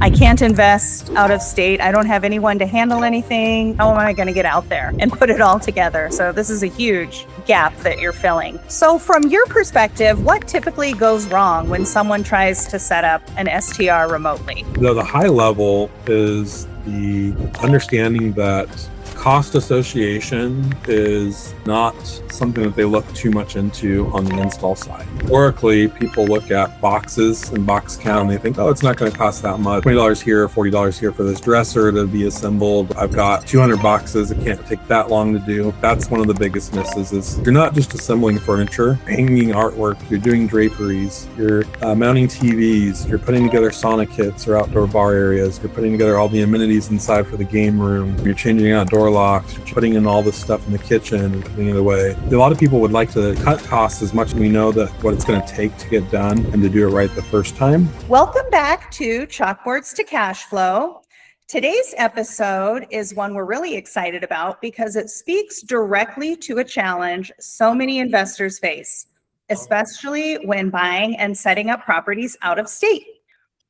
I can't invest out of state. I don't have anyone to handle anything. How am I going to get out there and put it all together? So this is a huge gap that you're filling. So from your perspective, what typically goes wrong when someone tries to set up an STR remotely? The high level is the understanding that cost association is not something that they look too much into on the install side. Historically, people look at boxes and box count and they think, oh, it's not going to cost that much. $20 here, $40 here for this dresser to be assembled. I've got 200 boxes. It can't take that long to do. That's one of the biggest misses is you're not just assembling furniture, hanging artwork, you're doing draperies, you're mounting TVs, you're putting together sauna kits or outdoor bar areas, you're putting together all the amenities inside for the game room, you're changing out door locks, you're putting in all this stuff in the kitchen and putting it away. A lot of people would like to cut costs as much as we know that what it's going to take to get done and to do it right the first time. Welcome back to Chalkboards to Cash Flow. Today's episode is one we're really excited about because it speaks directly to a challenge so many investors face, especially when buying and setting up properties out of state.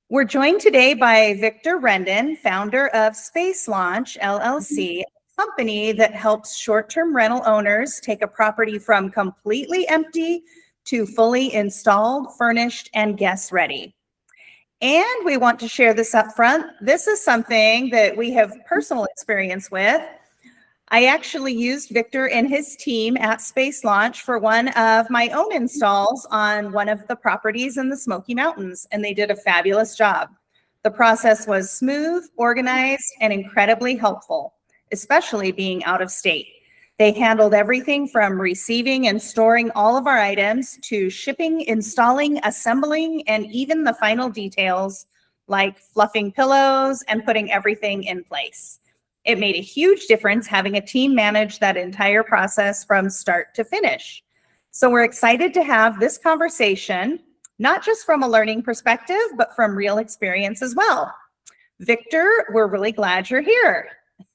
We're joined today by Victor Rendon, founder of Space Launch LLC, a company that helps short-term rental owners take a property from completely empty to fully installed, furnished, and guest ready. And we want to share this up front. This is something that we have personal experience with. I actually used Victor and his team at Space Launch for one of my own installs on one of the properties in the Smoky Mountains, and they did a fabulous job. The process was smooth, organized, and incredibly helpful, especially being out of state. They handled everything from receiving and storing all of our items to shipping, installing, assembling, and even the final details like fluffing pillows and putting everything in place. It made a huge difference having a team manage that entire process from start to finish. So we're excited to have this conversation, not just from a learning perspective, but from real experience as well. Victor, we're really glad you're here.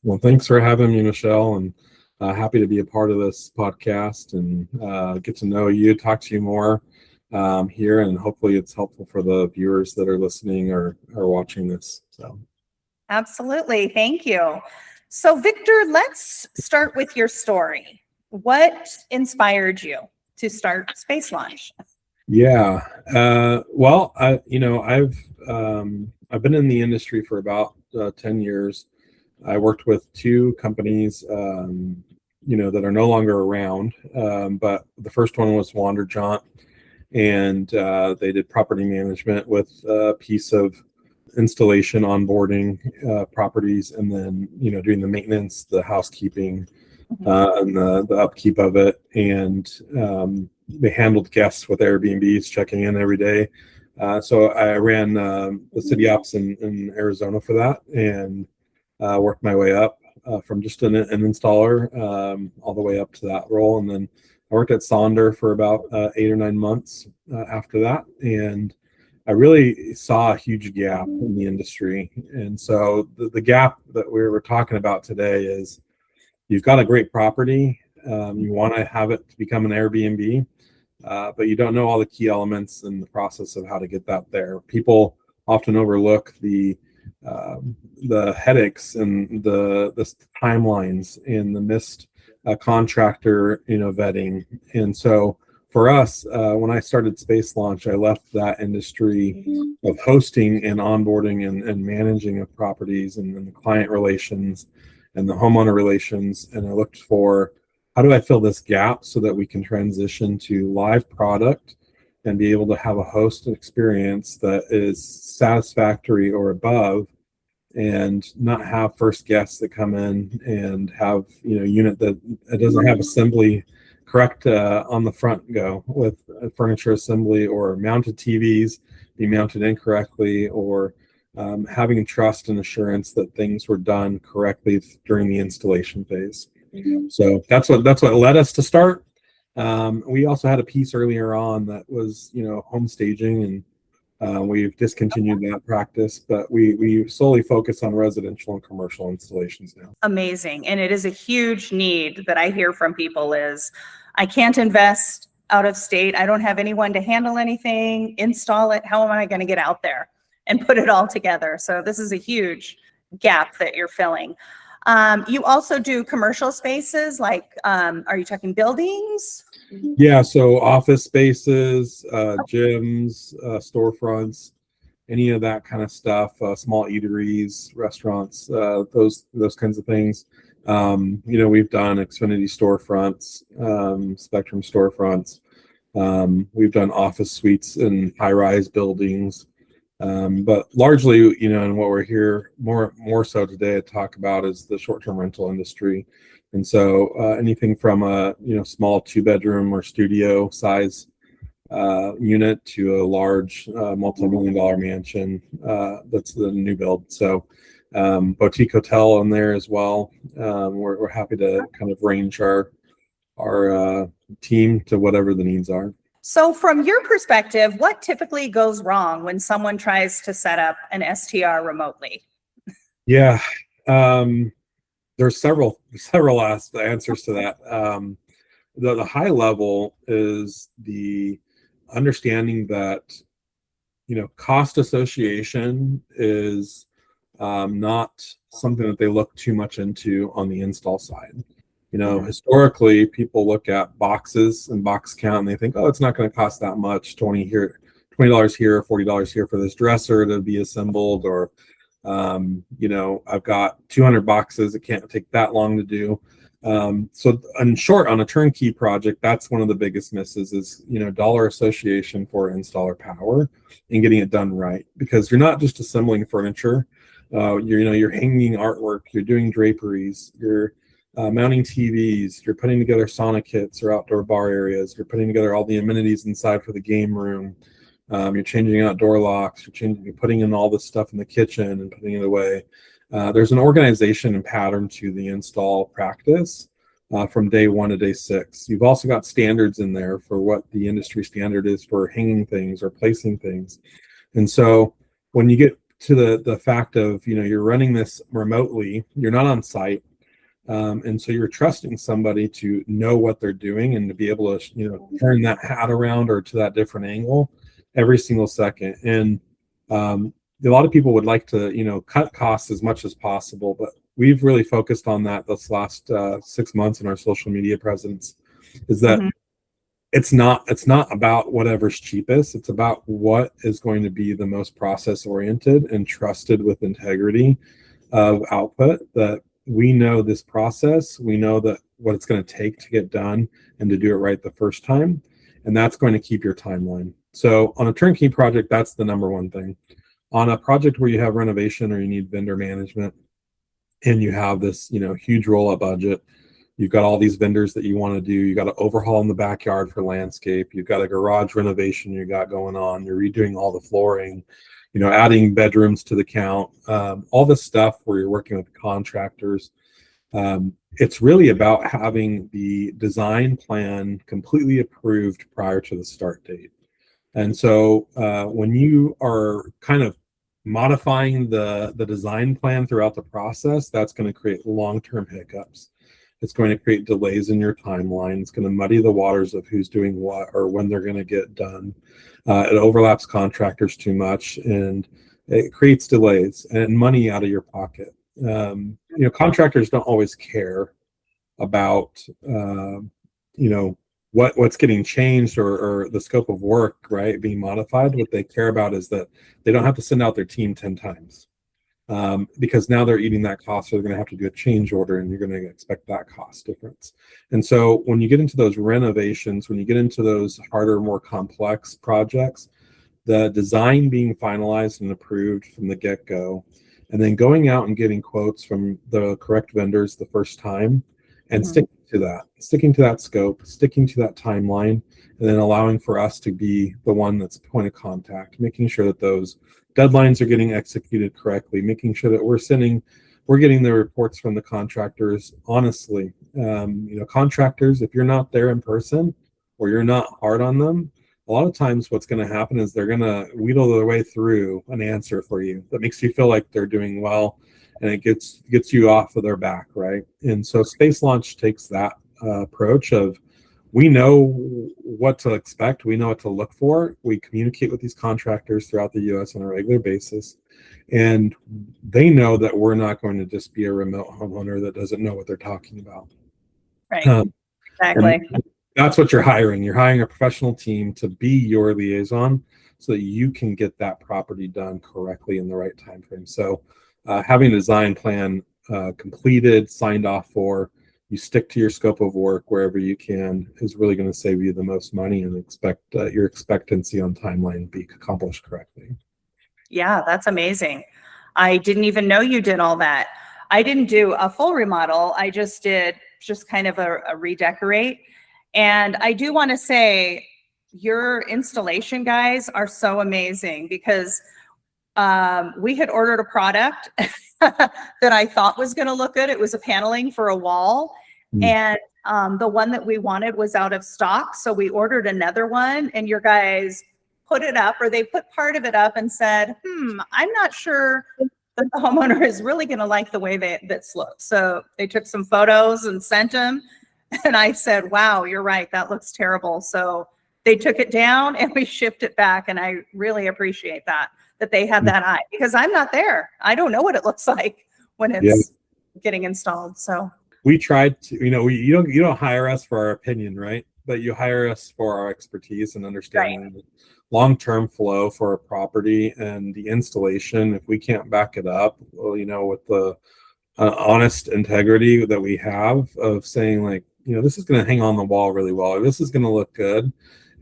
Well, thanks for having me, Michelle, and happy to be a part of this podcast and get to know you, talk to you more here, and hopefully it's helpful for the viewers that are listening or watching this. So, absolutely, thank you. So, Victor, let's start with your story. What inspired you to start Space Launch? Yeah, well, I've been in the industry for about 10 years. I worked with two companies, that are no longer around. But the first one was Wander Jaunt, and they did property management with a piece of installation, onboarding properties, and then doing the maintenance, the housekeeping, and the upkeep of it. And they handled guests with Airbnbs, checking in every day. So I ran the city ops in Arizona for that, and worked my way up from just an installer all the way up to that role. And then I worked at Sonder for about 8 or 9 months after that. And I really saw a huge gap in the industry. And so the gap that we were talking about today is you've got a great property. You want to have it to become an Airbnb, but you don't know all the key elements in the process of how to get that there. People often overlook the headaches and the timelines and the missed contractor vetting. And so for us, when I started Space Launch, I left that industry of hosting and onboarding and managing of properties and the client relations and the homeowner relations, and I looked for how do I fill this gap so that we can transition to live product and be able to have a host experience that is satisfactory or above, and not have first guests that come in and have a unit that doesn't have assembly correct on the front go with furniture assembly, or mounted TVs be mounted incorrectly, or having trust and assurance that things were done correctly during the installation phase. So that's what led us to start. We also had a piece earlier on that was, home staging, and we've discontinued that practice, but we solely focus on residential and commercial installations now. Amazing. And it is a huge need that I hear from people is, I can't invest out of state. I don't have anyone to handle anything, install it. How am I going to get out there and put it all together. So this is a huge gap that you're filling. You also do commercial spaces, like, are you talking buildings? Yeah, so office spaces, gyms, storefronts, any of that kind of stuff, small eateries, restaurants, those kinds of things. We've done Xfinity storefronts, Spectrum storefronts. We've done office suites in high-rise buildings. But largely, and what we're here more so today to talk about is the short-term rental industry. And so anything from a small 2-bedroom or studio size unit to a large multi-million-dollar mansion that's the new build. So boutique hotel in there as well. We're happy to kind of range our team to whatever the needs are. So from your perspective, what typically goes wrong when someone tries to set up an STR remotely? Yeah, there's several answers to that. The high level is the understanding that cost association is not something that they look too much into on the install side. Historically, people look at boxes and box count and they think, oh, it's not going to cost that much, $20 here, $40 here for this dresser to be assembled, or I've got 200 boxes, it can't take that long to do. So in short, on a turnkey project, that's one of the biggest misses is dollar association for installer power and getting it done right, because you're not just assembling furniture. You're hanging artwork, you're doing draperies, you're mounting TVs, you're putting together sauna kits or outdoor bar areas, you're putting together all the amenities inside for the game room, you're changing out door locks, you're putting in all this stuff in the kitchen and putting it away. There's an organization and pattern to the install practice from day 1 to day 6. You've also got standards in there for what the industry standard is for hanging things or placing things. And so when you get to the fact of, you're running this remotely, you're not on site. And so you're trusting somebody to know what they're doing and to be able to, turn that hat around or to that different angle every single second. And a lot of people would like to, cut costs as much as possible, but we've really focused on that this last 6 months in our social media presence, is that it's not about whatever's cheapest. It's about what is going to be the most process oriented and trusted with integrity of output, that we know this process, we know that what it's going to take to get done and to do it right the first time, and that's going to keep your timeline. So on a turnkey project, that's the number one thing. On a project where you have renovation or you need vendor management and you have this huge roll-up budget, you've got all these vendors that you want to do, you got to overhaul in the backyard for landscape, you've got a garage renovation you got going on, you're redoing all the flooring, adding bedrooms to the count, all this stuff where you're working with contractors. It's really about having the design plan completely approved prior to the start date. And so when you are kind of modifying the design plan throughout the process, that's going to create long-term hiccups. It's going to create delays in your timeline. It's going to muddy the waters of who's doing what or when they're going to get done. It overlaps contractors too much, and it creates delays and money out of your pocket. Contractors don't always care about what's getting changed or the scope of work, right, being modified. What they care about is that they don't have to send out their team 10 times. Because now they're eating that cost, so they're going to have to do a change order, and you're going to expect that cost difference. And so when you get into those renovations, when you get into those harder, more complex projects, the design being finalized and approved from the get-go, and then going out and getting quotes from the correct vendors the first time, and sticking to that scope, sticking to that timeline, and then allowing for us to be the one that's point of contact, making sure that those deadlines are getting executed correctly, making sure that we're getting the reports from the contractors honestly. Contractors, if you're not there in person or you're not hard on them, a lot of times what's going to happen is they're going to wheedle their way through an answer for you that makes you feel like they're doing well, and it gets you off of their back, right? And so Space Launch takes that approach of, we know what to expect. We know what to look for. We communicate with these contractors throughout the U.S. on a regular basis, and they know that we're not going to just be a remote homeowner that doesn't know what they're talking about. Right. Um, Exactly. and that's what you're hiring. You're hiring a professional team to be your liaison so that you can get that property done correctly in the right time frame. So having a design plan completed, signed off for, you stick to your scope of work wherever you can is really going to save you the most money, and expect your expectancy on timeline be accomplished correctly. Yeah, that's amazing. I didn't even know you did all that. I didn't do a full remodel. I just did kind of a redecorate. And I do want to say your installation guys are so amazing, because we had ordered a product that I thought was going to look good. It was a paneling for a wall. And the one that we wanted was out of stock. So we ordered another one, and your guys put it up, or they put part of it up and said, I'm not sure that the homeowner is really going to like the way this looks. So they took some photos and sent them. And I said, wow, you're right. That looks terrible. So they took it down and we shipped it back. And I really appreciate that they had that eye, because I'm not there. I don't know what it looks like when it's getting installed. So we tried to, you don't hire us for our opinion, right? But you hire us for our expertise and understanding the long-term flow for a property and the installation. If we can't back it up, well, with the honest integrity that we have of saying, like, this is going to hang on the wall really well, or this is going to look good.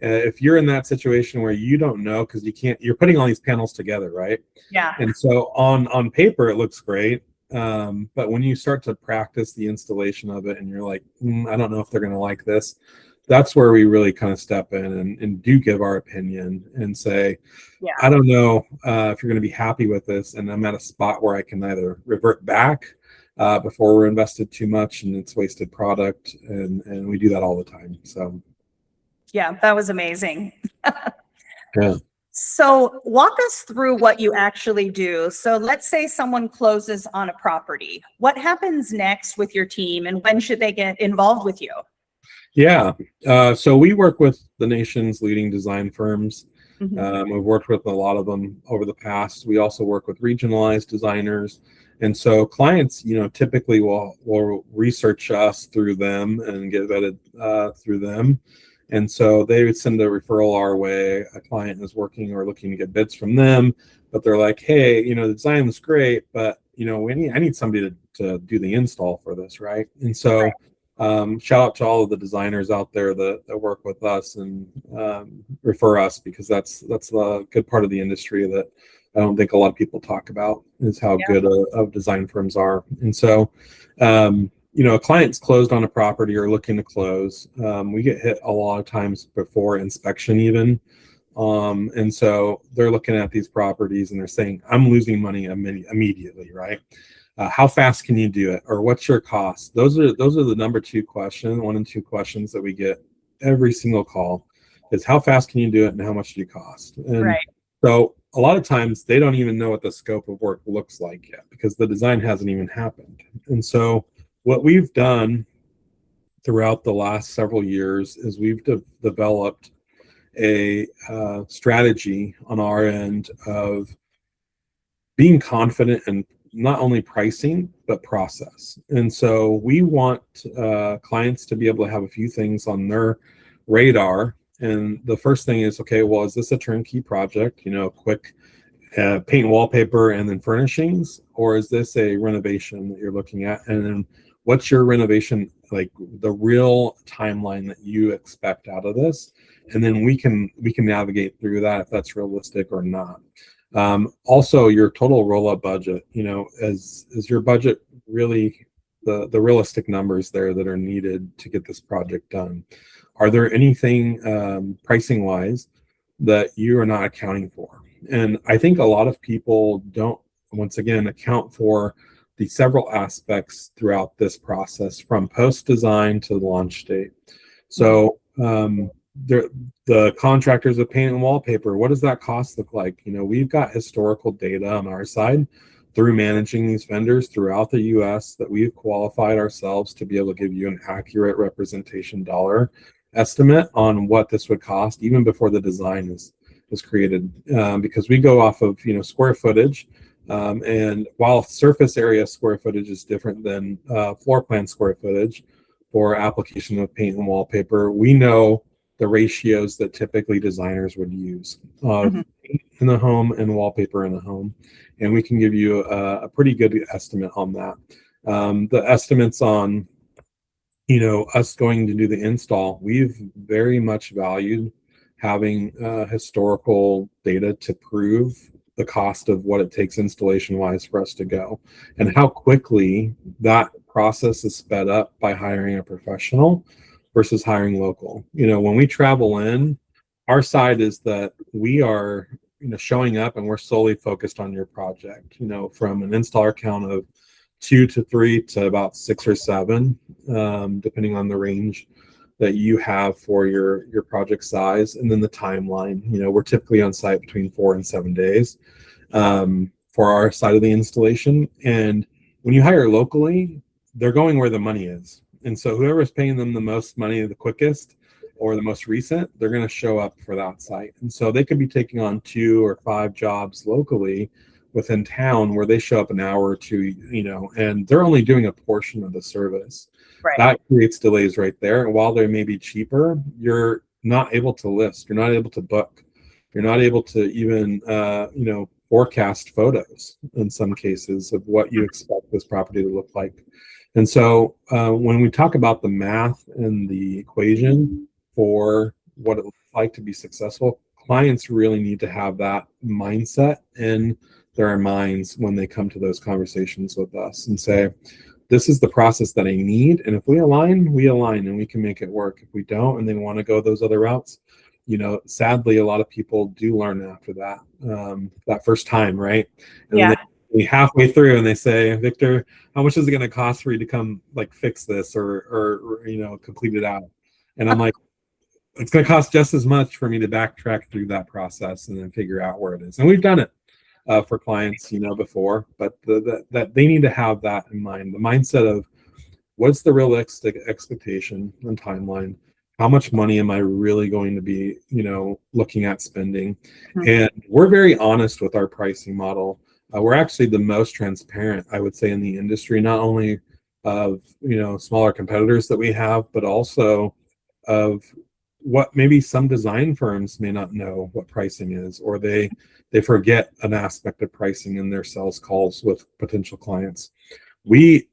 If you're in that situation where you don't know, because you're putting all these panels together, right? Yeah. And so on paper, it looks great. But when you start to practice the installation of it and you're like, I don't know if they're going to like this, that's where we really kind of step in and do give our opinion and say, I don't know if you're going to be happy with this. And I'm at a spot where I can either revert back before we're invested too much and it's wasted product. And we do that all the time. So. Yeah, that was amazing. Yeah. So walk us through what you actually do. So let's say someone closes on a property. What happens next with your team, and when should they get involved with you? Yeah. So we work with the nation's leading design firms. We've worked with a lot of them over the past. We also work with regionalized designers. And so clients, typically will research us through them and get vetted through them. And so they would send a referral our way. A client is working or looking to get bids from them, but they're like, hey, the design was great, but I need somebody to do the install for this, right? And so shout out to all of the designers out there that work with us and refer us, because that's the good part of the industry that I don't think a lot of people talk about, is how good of design firms are. And so a client's closed on a property or looking to close. We get hit a lot of times before inspection even. And so they're looking at these properties and they're saying, I'm losing money immediately, right? How fast can you do it? Or what's your cost? Those are the one and two questions that we get every single call, is how fast can you do it and how much do you cost? And so a lot of times they don't even know what the scope of work looks like yet, because the design hasn't even happened. And so what we've done throughout the last several years is we've developed a strategy on our end of being confident in not only pricing, but process. And so we want clients to be able to have a few things on their radar. And the first thing is, okay, well, is this a turnkey project, quick paint and wallpaper and then furnishings, or is this a renovation that you're looking at? And then what's your renovation, like the real timeline that you expect out of this? And then we can navigate through that if that's realistic or not. Also, your total roll-up budget, is your budget really the realistic numbers there that are needed to get this project done? Are there anything pricing wise that you are not accounting for? And I think a lot of people don't, once again, account for the several aspects throughout this process, from post-design to the launch date. So the contractors of paint and wallpaper, what does that cost look like? We've got historical data on our side through managing these vendors throughout the US that we've qualified ourselves to be able to give you an accurate representation dollar estimate on what this would cost even before the design is created, because we go off of square footage, and while surface area square footage is different than floor plan square footage for application of paint and wallpaper, we know the ratios that typically designers would use of paint in the home and wallpaper in the home, and we can give you a pretty good estimate on that. The estimates on us going to do the install, we've very much valued having historical data to prove the cost of what it takes installation wise for us to go, and how quickly that process is sped up by hiring a professional versus hiring local. When we travel in, our side is that we are showing up and we're solely focused on your project, from an installer count of 2 to 3 to about 6 or 7, depending on the range that you have for your project size, and then the timeline. We're typically on site between 4 and 7 days for our side of the installation. And when you hire locally, they're going where the money is, and so whoever's paying them the most money the quickest or the most recent, they're going to show up for that site. And so they could be taking on 2 or 5 jobs locally within town where they show up an hour or two, and they're only doing a portion of the service. Right. That creates delays right there. And while they may be cheaper, you're not able to list, you're not able to book, you're not able to even, forecast photos in some cases of what you expect this property to look like. And so when we talk about the math and the equation for what it looks like to be successful, clients really need to have that mindset in their minds when they come to those conversations with us and say, this is the process that I need. And if we align and we can make it work. If we don't, and they want to go those other routes, sadly, a lot of people do learn after that first time, right? And then they halfway through and they say, Victor, how much is it going to cost for you to come fix this or complete it out? And I'm like, it's going to cost just as much for me to backtrack through that process and then figure out where it is. And we've done it for clients, before, but that they need to have that in mind. The mindset of what's the realistic expectation and timeline? How much money am I really going to be, looking at spending? And we're very honest with our pricing model. We're actually the most transparent, I would say, in the industry, not only of, smaller competitors that we have, but also of what maybe some design firms may not know what pricing is, or they forget an aspect of pricing in their sales calls with potential clients. We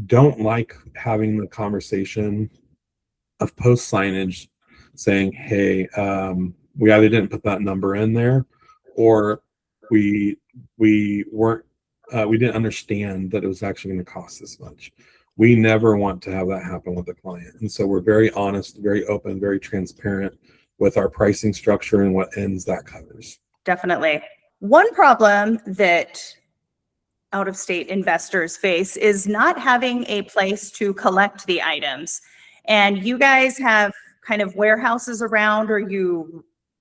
don't like having the conversation of post signage saying, hey, we either didn't put that number in there, or we didn't understand that it was actually going to cost this much. We never want to have that happen with a client. And so we're very honest, very open, very transparent with our pricing structure and what ends that covers. Definitely. One problem that out-of-state investors face is not having a place to collect the items. And you guys have kind of warehouses around, or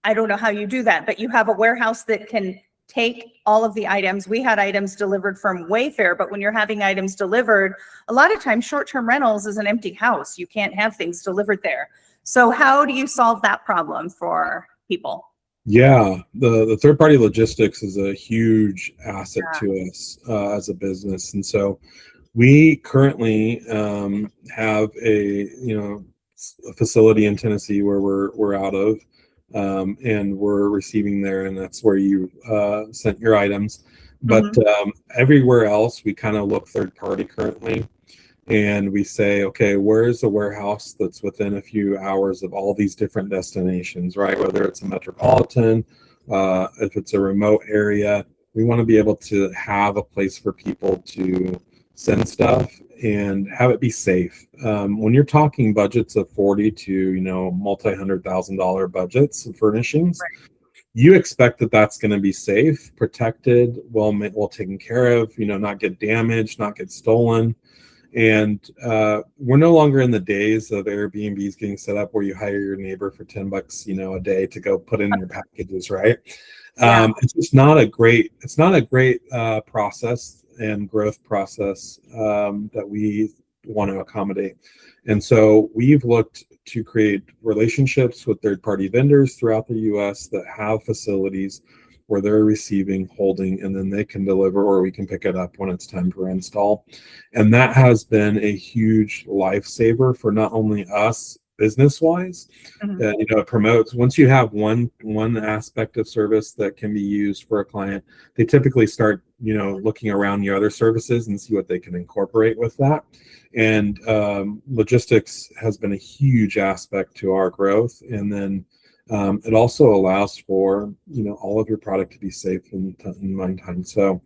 I don't know how you do that, but you have a warehouse that can take all of the items. We had items delivered from Wayfair, but when you're having items delivered, a lot of times short-term rentals is an empty house. You can't have things delivered there. So how do you solve that problem for people? Yeah, the third-party logistics is a huge asset to us as a business. And so we currently have a facility in Tennessee where we're out of, and we're receiving there, and that's where you sent your items. But everywhere else, we kind of look third party currently, and we say, okay, where's a warehouse that's within a few hours of all these different destinations, right? Whether it's a metropolitan, if it's a remote area, we want to be able to have a place for people to send stuff and have it be safe. When you're talking budgets of 40 to multi-$100,000 budgets and furnishings, you expect that that's going to be safe, protected, well taken care of, not get damaged, not get stolen. And we're no longer in the days of Airbnbs getting set up where you hire your neighbor for $10 a day to go put in your packages, right? It's just not a great process and growth process that we want to accommodate. And so we've looked to create relationships with third-party vendors throughout the U.S. that have facilities where they're receiving, holding, and then they can deliver, or we can pick it up when it's time for install. And that has been a huge lifesaver for not only us business-wise, it promotes, once you have one aspect of service that can be used for a client, they typically start, looking around your other services and see what they can incorporate with that. And logistics has been a huge aspect to our growth. And then it also allows for, all of your product to be safe in mine time. So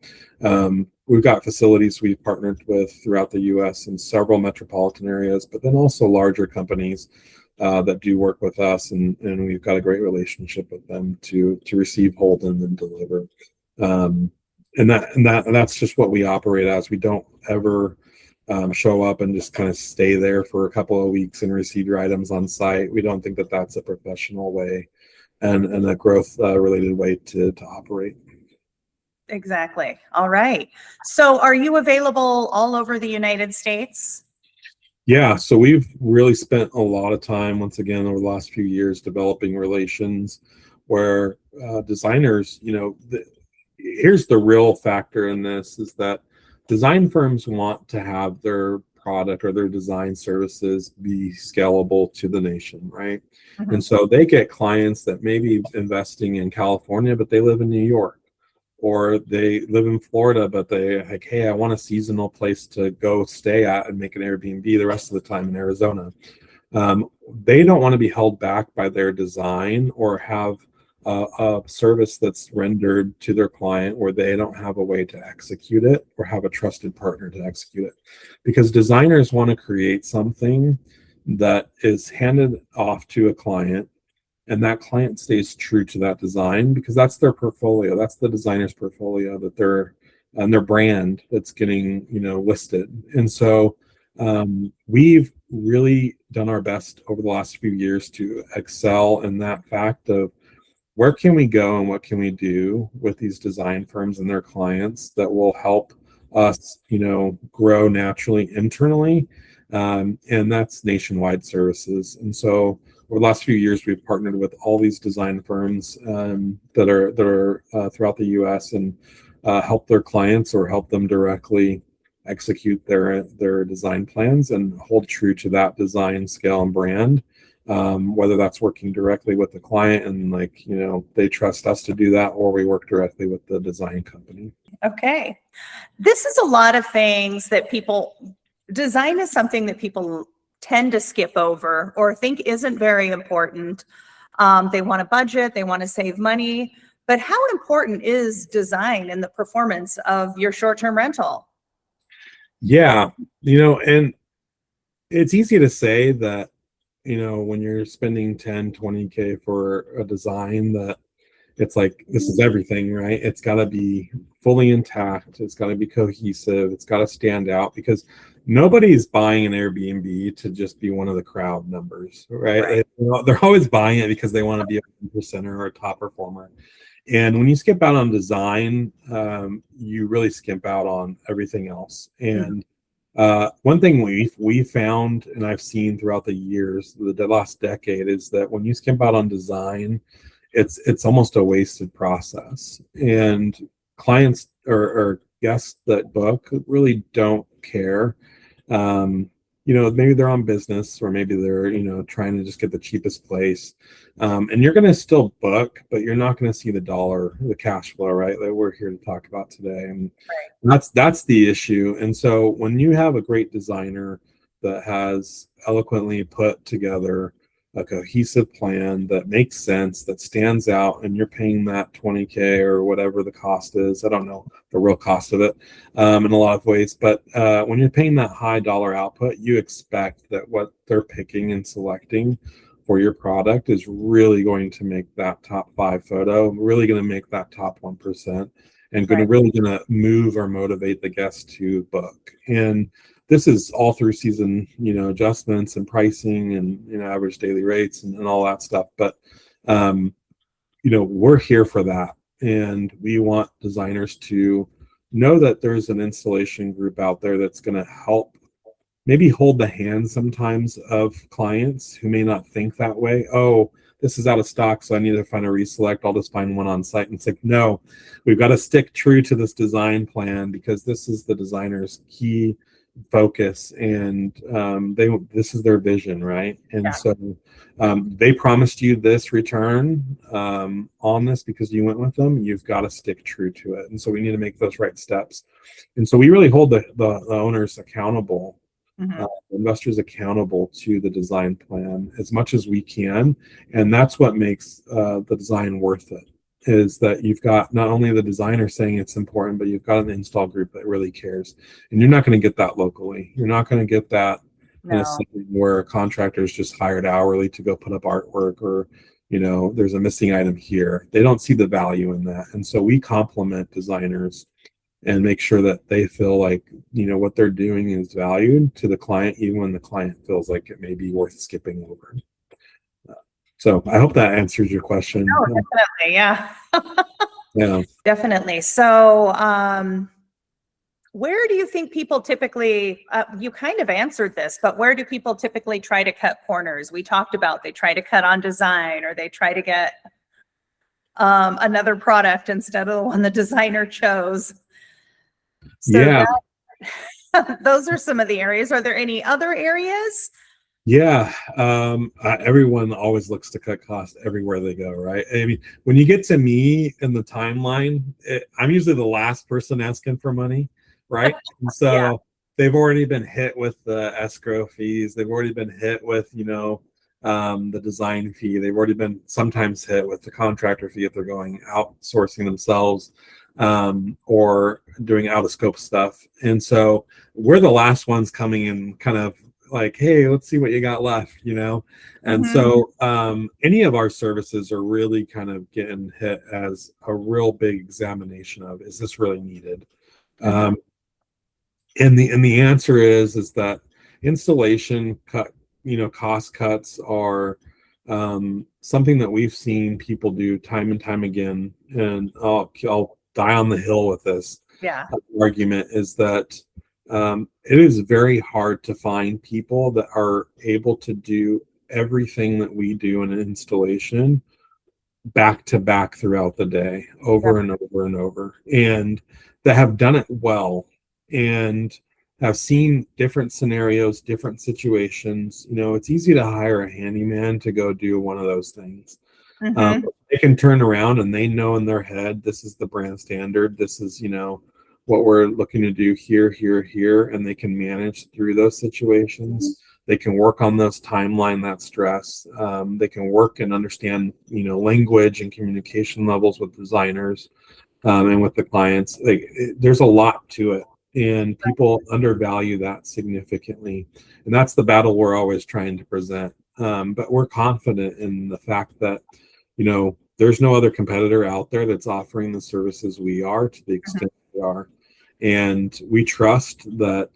we've got facilities we've partnered with throughout the U.S. in several metropolitan areas, but then also larger companies that do work with us, and we've got a great relationship with them to receive, hold, and then deliver. And that's just what we operate as. We don't ever show up and just kind of stay there for a couple of weeks and receive your items on site. We don't think that that's a professional way and a growth related way to operate. Exactly. All right. So are you available all over the United States? Yeah, so we've really spent a lot of time, once again, over the last few years, developing relations where designers, here's the real factor in this, is that design firms want to have their product or their design services be scalable to the nation, right? Mm-hmm. And so they get clients that may be investing in California, but they live in New York, or they live in Florida, but they like, hey, I want a seasonal place to go stay at and make an Airbnb the rest of the time in Arizona. They don't want to be held back by their design or have a service that's rendered to their client where they don't have a way to execute it or have a trusted partner to execute it. Because designers want to create something that is handed off to a client, and that client stays true to that design, because that's their portfolio. That's the designer's portfolio that they're and their brand that's getting, listed. And so we've really done our best over the last few years to excel in that fact of where can we go and what can we do with these design firms and their clients that will help us, grow naturally internally. And that's nationwide services. And so over the last few years, we've partnered with all these design firms that are throughout the U.S. and help their clients or help them directly execute their design plans and hold true to that design, scale, and brand. Whether that's working directly with the client and they trust us to do that, or we work directly with the design company. Okay. This is a lot of things that design is something that people tend to skip over or think isn't very important. They want a budget, they want to save money, but how important is design in the performance of your short-term rental? Yeah, and it's easy to say that, when you're spending 10, 20K for a design, that it's like, this is everything, right? It's got to be fully intact. It's got to be cohesive. It's got to stand out, because nobody's buying an Airbnb to just be one of the crowd numbers, right? They're always buying it because they want to be a 1%er or a top performer. And when you skip out on design, you really skimp out on everything else. And one thing we found, and I've seen throughout the years, the last decade, is that when you skimp out on design, it's almost a wasted process. And clients or guests that book really don't care. Maybe they're on business, or maybe they're, trying to just get the cheapest place. And you're going to still book, but you're not going to see the cash flow, right? That we're here to talk about today. And that's the issue. And so when you have a great designer that has eloquently put together a cohesive plan that makes sense, that stands out, and you're paying that 20K or whatever the cost is. I don't know the real cost of it in a lot of ways, but when you're paying that high dollar output, you expect that what they're picking and selecting for your product is really going to make that top 5 photo, really going to make that top 1%, and really going to move or motivate the guest to book. And this is all through season, adjustments and pricing and, average daily rates and all that stuff. But, we're here for that. And we want designers to know that there's an installation group out there that's going to help maybe hold the hand sometimes of clients who may not think that way. Oh, this is out of stock, so I need to find a reselect. I'll just find one on site. And it's like, no, we've got to stick true to this design plan because this is the designer's key focus, and this is their vision, right? And so they promised you this return on this because you went with them. You've got to stick true to it, and so we need to make those right steps. And so we really hold the owners accountable, investors accountable to the design plan as much as we can, and that's what makes the design worth it. Is that you've got not only the designer saying it's important, but you've got an install group that really cares. And you're not going to get that locally. You're not going to get that in a setting where a contractor is just hired hourly to go put up artwork, or, you know, there's a missing item here. They don't see the value in that. And so we complement designers and make sure that they feel like, you know, what they're doing is valued to the client, even when the client feels like it may be worth skipping over. So I hope that answers your question. Oh, definitely. Yeah. Yeah. Definitely. So, where do you think people typically, you kind of answered this, but where do people typically try to cut corners? We talked about they try to cut on design, or they try to get another product instead of the one the designer chose. So yeah. Those are some of the areas. Are there any other areas? Yeah, everyone always looks to cut costs everywhere they go, right? I mean, when you get to me in the timeline, I'm usually the last person asking for money, right? And so they've already been hit with the escrow fees. They've already been hit with, you know, the design fee. They've already been sometimes hit with the contractor fee if they're going outsourcing themselves, or doing out of scope stuff. And so we're the last ones coming in kind of like, hey, let's see what you got left, you know? And so any of our services are really kind of getting hit as a real big examination of, is this really needed? And the answer is that installation cut, you know, cost cuts are something that we've seen people do time and time again. And I'll die on the hill with this argument, is that it is very hard to find people that are able to do everything that we do in an installation back to back throughout the day, over and over and over, and that have done it well and have seen different scenarios, different situations. You know, it's easy to hire a handyman to go do one of those things. They can turn around and they know in their head, this is the brand standard. This is, you know, what we're looking to do here, here, here, and they can manage through those situations. They can work on those timeline, that stress. They can work and understand, you know, language and communication levels with designers and with the clients. There's a lot to it, and people undervalue that significantly. And that's the battle we're always trying to present. But we're confident in the fact that, you know, there's no other competitor out there that's offering the services we are to the extent we are. And we trust that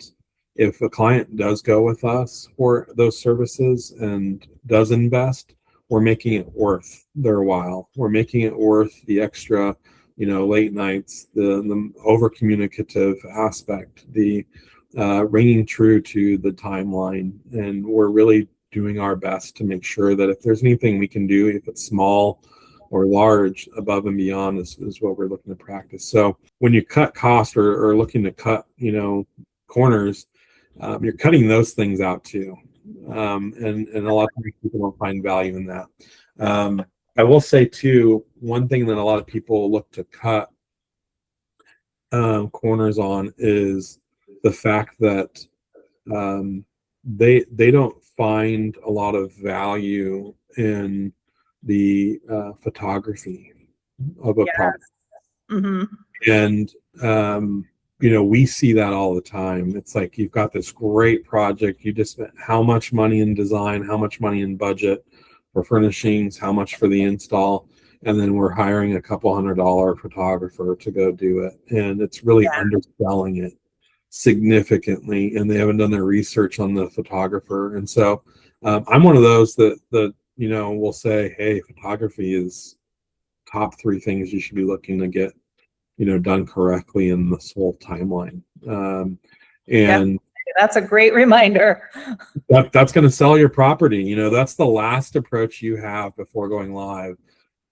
if a client does go with us for those services and does invest, we're making it worth their while. We're making it worth the extra, you know, late nights, the over communicative aspect, the ringing true to the timeline. And we're really doing our best to make sure that if there's anything we can do, if it's small or large, above and beyond is what we're looking to practice. So when you cut costs or looking to cut, you know, corners, you're cutting those things out too. And a lot of people don't find value in that. I will say too, one thing that a lot of people look to cut corners on is the fact that they don't find a lot of value in the photography of a product. And you know, we see that all the time. It's like, you've got this great project, you just spent how much money in design, how much money in budget for furnishings, how much for the install, and then we're hiring a couple $100 photographer to go do it, and it's really underselling it significantly, and they haven't done their research on the photographer. And so I'm one of those that you know, will say, hey, photography is top 3 things you should be looking to get, you know, done correctly in this whole timeline. And That's a great reminder. That's going to sell your property. You know, that's the last approach you have before going live.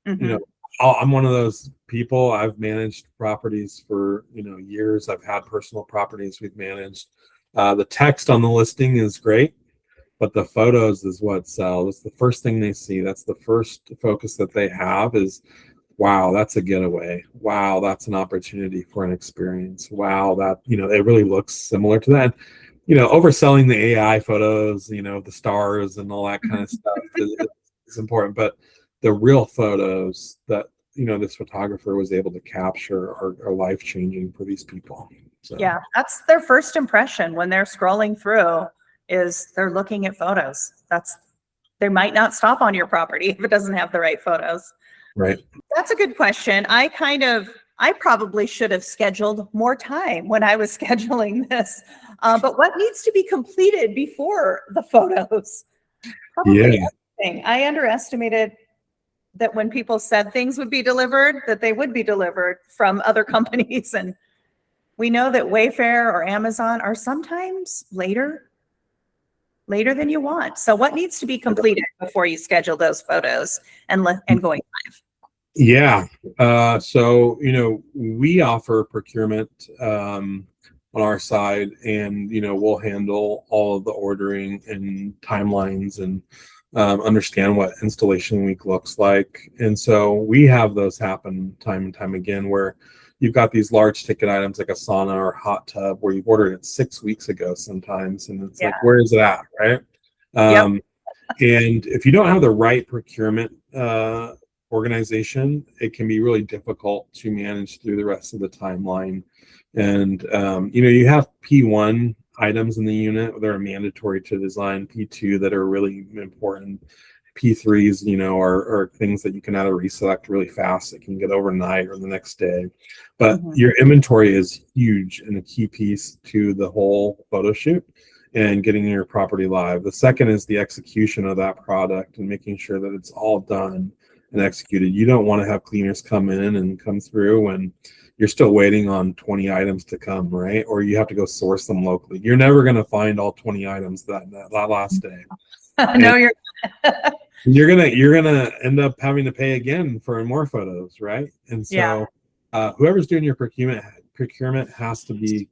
You know, I'm one of those people. I've managed properties for, years. I've had personal properties we've managed. The text on the listing is great, but the photos is what sells. It's the first thing they see. That's the first focus that they have is, wow, that's a getaway. Wow, that's an opportunity for an experience. Wow, that, it really looks similar to that. Overselling the AI photos, the stars and all that kind of stuff is important. But the real photos that, this photographer was able to capture are life-changing for these people. So. Yeah, that's their first impression when they're scrolling through is they're looking at photos. They might not stop on your property if it doesn't have the right photos. Right. That's a good question. I probably should have scheduled more time when I was scheduling this. But what needs to be completed before the photos? Probably everything. I underestimated that when people said things would be delivered, that they would be delivered from other companies. And we know that Wayfair or Amazon are sometimes later than you want. So what needs to be completed before you schedule those photos and going live? Yeah. So, we offer procurement on our side, and, we'll handle all of the ordering and timelines and understand what installation week looks like. And so we have those happen time and time again where you've got these large ticket items like a sauna or hot tub where you've ordered it 6 weeks ago sometimes. And it's like, where is it at? Right. And if you don't have the right procurement organization, it can be really difficult to manage through the rest of the timeline. And, you have P1 items in the unit that are mandatory to design, P2 that are really important. P3s, are things that you can either reselect really fast that can get overnight or the next day. But your inventory is huge and a key piece to the whole photo shoot and getting your property live. The second is the execution of that product and making sure that it's all done and executed. You don't want to have cleaners come in and come through when you're still waiting on 20 items to come, right? Or you have to go source them locally. You're never going to find all 20 items that last day. No, you're gonna end up having to pay again for more photos, right? And so whoever's doing your procurement has to be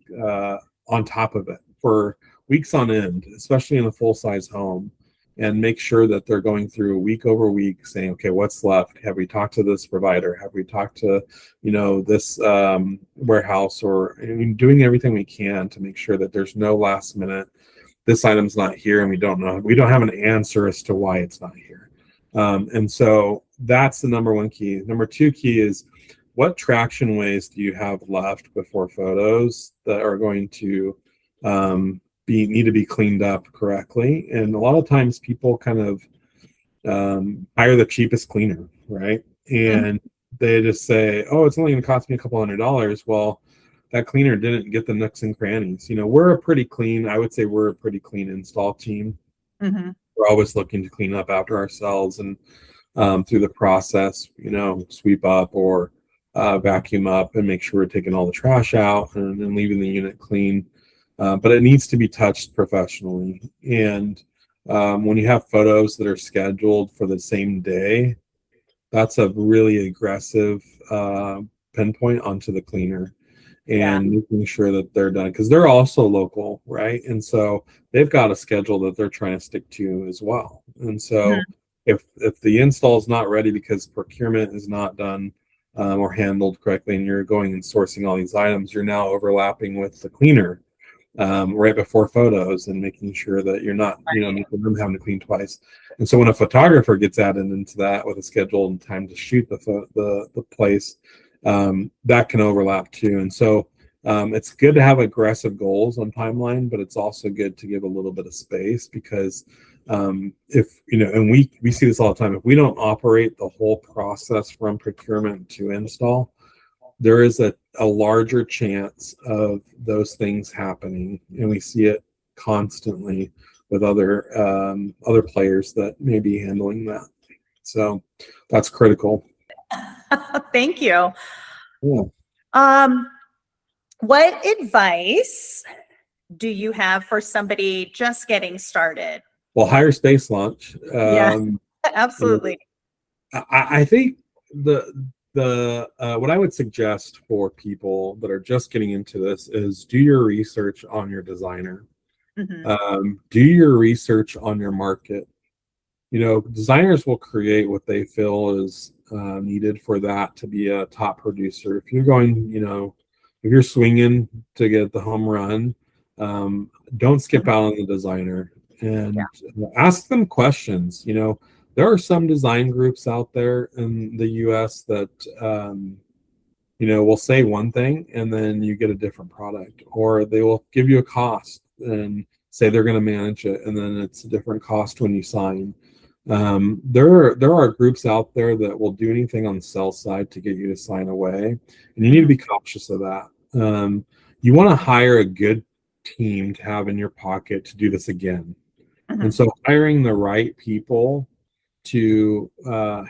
on top of it for weeks on end, especially in a full-size home, and make sure that they're going through week over week saying, okay, what's left? Have we talked to this provider? Have we talked to, this warehouse, or doing everything we can to make sure that there's no last minute, this item's not here and we don't have an answer as to why it's not here. And so that's the number one key. Number two key is, what traction ways do you have left before photos that are going to need to be cleaned up correctly? And a lot of times people kind of hire the cheapest cleaner, right? And they just say, oh, it's only going to cost me a couple $100. Well, that cleaner didn't get the nooks and crannies. I would say we're a pretty clean install team. We're always looking to clean up after ourselves and through the process, sweep up or vacuum up and make sure we're taking all the trash out and leaving the unit clean. But it needs to be touched professionally. And when you have photos that are scheduled for the same day, that's a really aggressive pinpoint onto the cleaner and making sure that they're done, because they're also local, right? And so they've got a schedule that they're trying to stick to as well. And so if the install is not ready because procurement is not done or handled correctly, and you're going and sourcing all these items, you're now overlapping with the cleaner right before photos and making sure that you're not, making them having to clean twice. And so when a photographer gets added into that with a schedule and time to shoot the place, that can overlap too. And so it's good to have aggressive goals on timeline, but it's also good to give a little bit of space, because if, and we see this all the time, if we don't operate the whole process from procurement to install, there is a larger chance of those things happening. And we see it constantly with other players that may be handling that. So that's critical. Thank you. Yeah. What advice do you have for somebody just getting started? Well, hire Space Launch. Yeah, You absolutely. know, I think the what I would suggest for people that are just getting into this is do your research on your designer. Hmm. Do your research on your market. You know, designers will create what they feel is needed for that to be a top producer. If you're going, you know, if you're swinging to get the home run, don't skip out on the designer Yeah. and ask them questions. You know, there are some design groups out there in the US that, you know, will say one thing and then you get a different product, or they will give you a cost and say they're going to manage it, and then it's a different cost when you sign. There are groups out there that will do anything on the sell side to get you to sign away, and you need to Hmm. be cautious of that. You want to hire a good team to have in your pocket to do this again, and Hmm. so hiring the right people to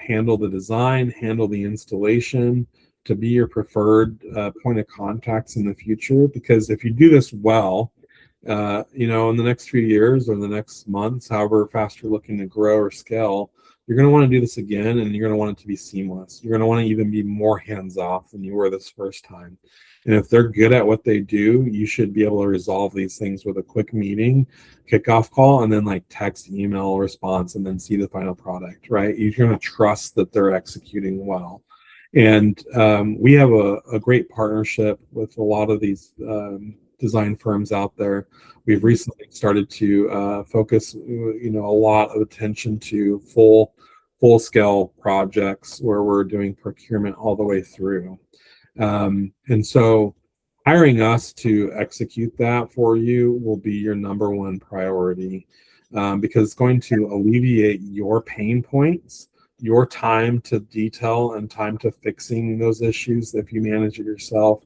handle the design, handle the installation, to be your preferred point of contacts in the future. Because if you do this well, you know, in the next few years or the next months, however fast you're looking to grow or scale, you're going to want to do this again, and you're going to want it to be seamless. You're going to want to even be more hands off than you were this first time. And if they're good at what they do, you should be able to resolve these things with a quick meeting, kickoff call, and then like text, email response, and then see the final product, right? You're going to trust that they're executing well. And we have a great partnership with a lot of these design firms out there. We've recently started to focus, you know, a lot of attention to full scale projects where we're doing procurement all the way through. And so hiring us to execute that for you will be your number one priority, because it's going to alleviate your pain points, your time to detail and time to fixing those issues if you manage it yourself.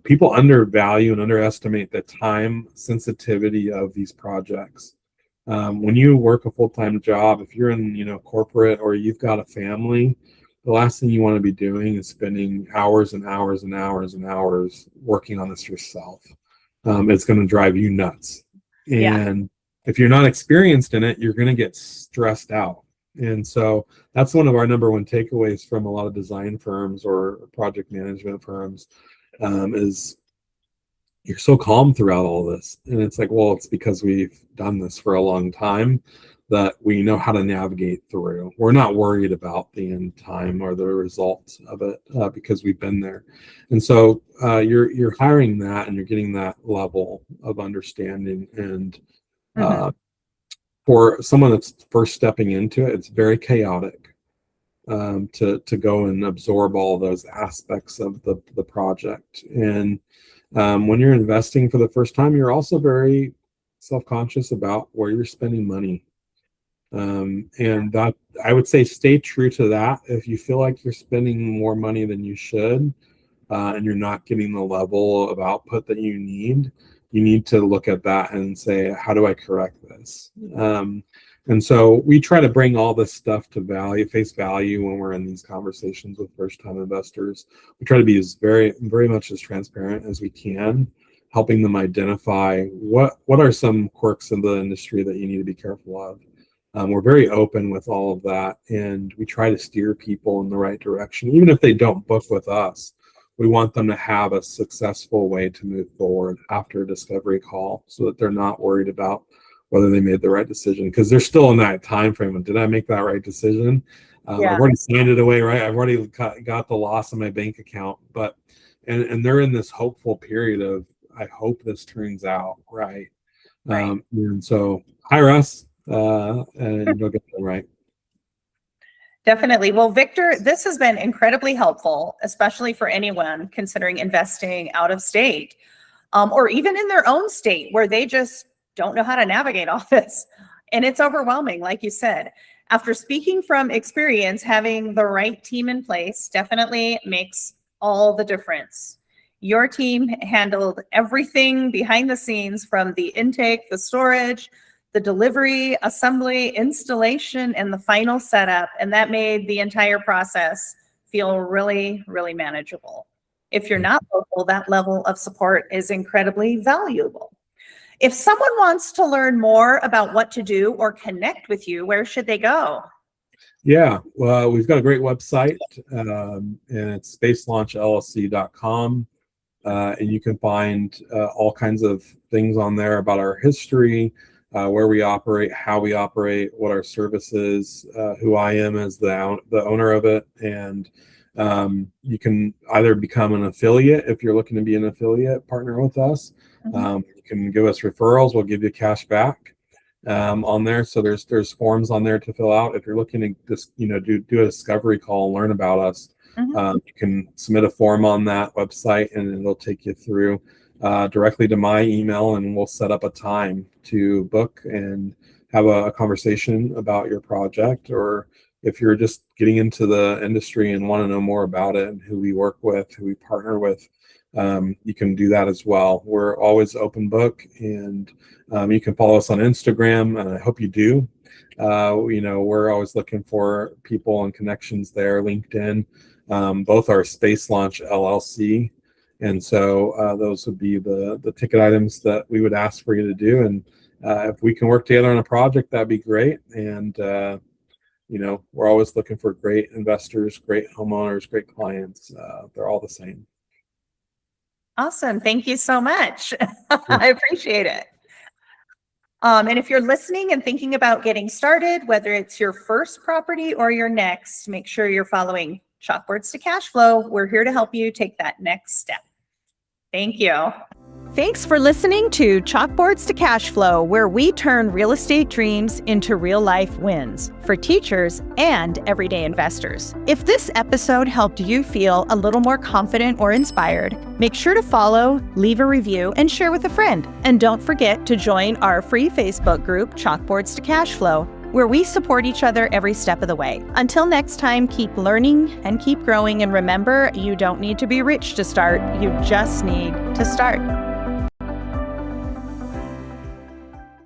People undervalue and underestimate the time sensitivity of these projects. When you work a full-time job, if you're in, you know, corporate or you've got a family, the last thing you want to be doing is spending hours and hours and hours and hours working on this yourself. It's going to drive you nuts. Yeah. And if you're not experienced in it, you're going to get stressed out. And so that's one of our number one takeaways from a lot of design firms or project management firms, is you're so calm throughout all this. And it's like, well, it's because we've done this for a long time that we know how to navigate through. We're not worried about the end time or the results of it, because we've been there. And so you're hiring that, and you're getting that level of understanding. And Hmm. for someone that's first stepping into it, it's very chaotic, to go and absorb all those aspects of the project. And when you're investing for the first time, you're also very self-conscious about where you're spending money. And that, I would say, stay true to that. If you feel like you're spending more money than you should, and you're not getting the level of output that you need to look at that and say, how do I correct this? And so we try to bring all this stuff to face value when we're in these conversations with first-time investors. We try to be as very much as transparent as we can, helping them identify what are some quirks in the industry that you need to be careful of. We're very open with all of that, and we try to steer people in the right direction. Even if they don't book with us, we want them to have a successful way to move forward after a discovery call, so that they're not worried about whether they made the right decision, because they're still in that time frame of, did I make that right decision? Yeah. I've already signed it away, right? I've already got the loss in my bank account, but and they're in this hopeful period of, I hope this turns out right. Right. And so hire us, and you'll get them right. Definitely. Well, Victor, this has been incredibly helpful, especially for anyone considering investing out of state, or even in their own state where they just don't know how to navigate all this. And it's overwhelming, like you said. After speaking from experience, having the right team in place definitely makes all the difference. Your team handled everything behind the scenes, from the intake, the storage, the delivery, assembly, installation, and the final setup. And that made the entire process feel really, really manageable. If you're not local, that level of support is incredibly valuable. If someone wants to learn more about what to do or connect with you, where should they go? Yeah, well, we've got a great website, and it's spacelaunchlllc.com. And you can find all kinds of things on there about our history, where we operate, how we operate, what our service is, who I am as the owner of it. And you can either become an affiliate if you're looking to be an affiliate partner with us. You can give us referrals. We'll give you cash back on there. So there's forms on there to fill out. If you're looking to just, do a discovery call and learn about us, you can submit a form on that website and it'll take you through directly to my email, and we'll set up a time to book and have a conversation about your project. Or if you're just getting into the industry and want to know more about it and who we work with, who we partner with, you can do that as well. We're always open book, and you can follow us on Instagram, and I hope you do. We're always looking for people and connections there. LinkedIn, both are Space Launch LLC. And so those would be the ticket items that we would ask for you to do. And if we can work together on a project, that'd be great. And, we're always looking for great investors, great homeowners, great clients. They're all the same. Awesome. Thank you so much. I appreciate it. And if you're listening and thinking about getting started, whether it's your first property or your next, make sure you're following Chalkboards to Cash Flow. We're here to help you take that next step. Thank you. Thanks for listening to Chalkboards to Cash Flow, where we turn real estate dreams into real life wins for teachers and everyday investors. If this episode helped you feel a little more confident or inspired, make sure to follow, leave a review, and share with a friend. And don't forget to join our free Facebook group, Chalkboards to Cash Flow, where we support each other every step of the way. Until next time, keep learning and keep growing. And remember, you don't need to be rich to start. You just need to start.